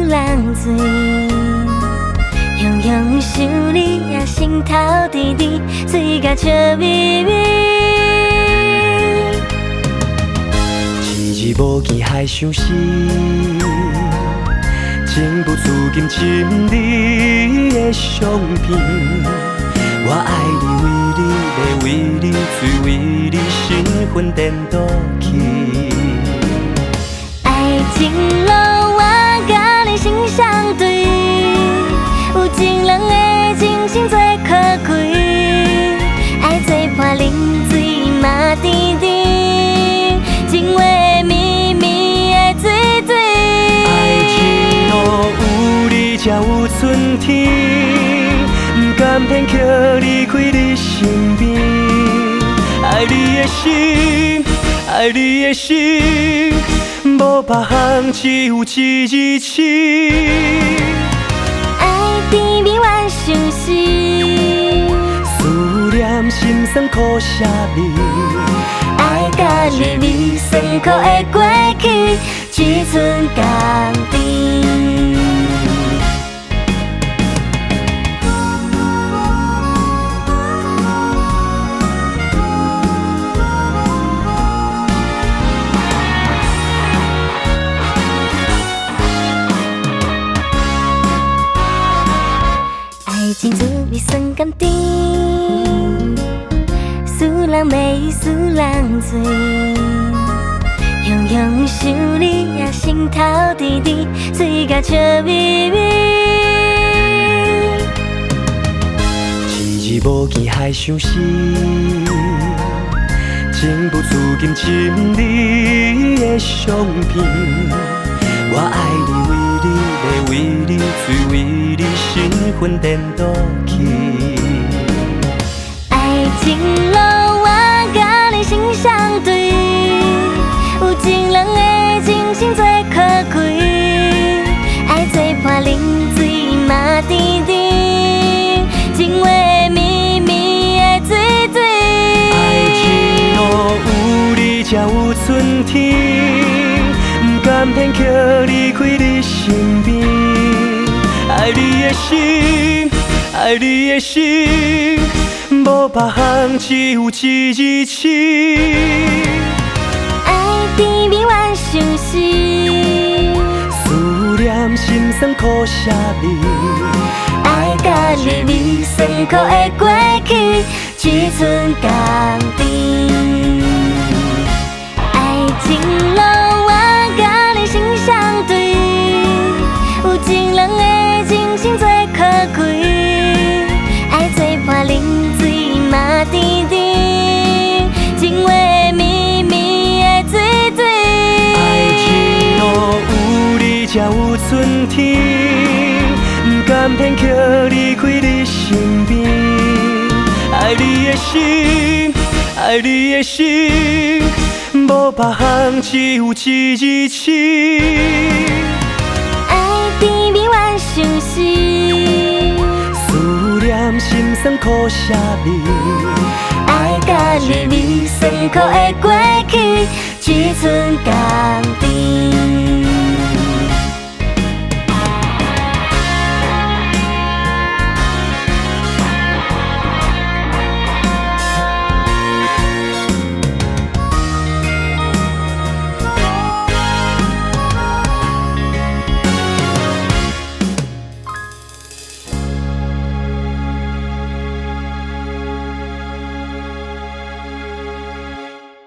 人醉，雄雄想你也心头滴滴，水甲笑眯眯。一日无见还想死，情不自禁浸你的相片。我爱你，为你，醉为你，神魂颠倒去。爱情路，我甲你心相对，有情人的真心最可贵，爱做伴啉水嘛甜甜，情话绵绵的水水。爱情路有你才有春天，不甘偏却离开你身边。爱你的心，爱你的心，无别项，只有一字情。爱甜蜜怨相思，思念心酸苦涩味，爱甲你味酸苦的过去，只剩甘甜。爱情滋味酸甘甜，使人美，使人醉。雄雄想你也心头滴滴，水甲笑眯眯。一日无见还想死，情不自禁浸你的相片。我爱你，为你，醉为你，神魂颠倒去。爱情路，我甲你心相对，有情人的真心最可贵，爱做伴啉水嘛甜甜，情话绵绵的水水。爱情路有你才有春天，不甘偏却离开你身边。爱你的心，爱你的心，无别项，只有一字情。爱甜蜜怨相思，思念心酸苦涩味，爱甲你味酸苦的过去，只剩甘甜。爱情路，我甲你心相对，有情人的真心最可贵，爱做伴啉水嘛甜甜，情话绵绵的水水。爱情路有你才有春天，不甘偏却离开你身边。爱你的心，爱你的心，无别项，只有一字情。爱甜蜜怨相思，思念心酸苦涩味，爱甲你味酸苦的过去，只剩甘甜。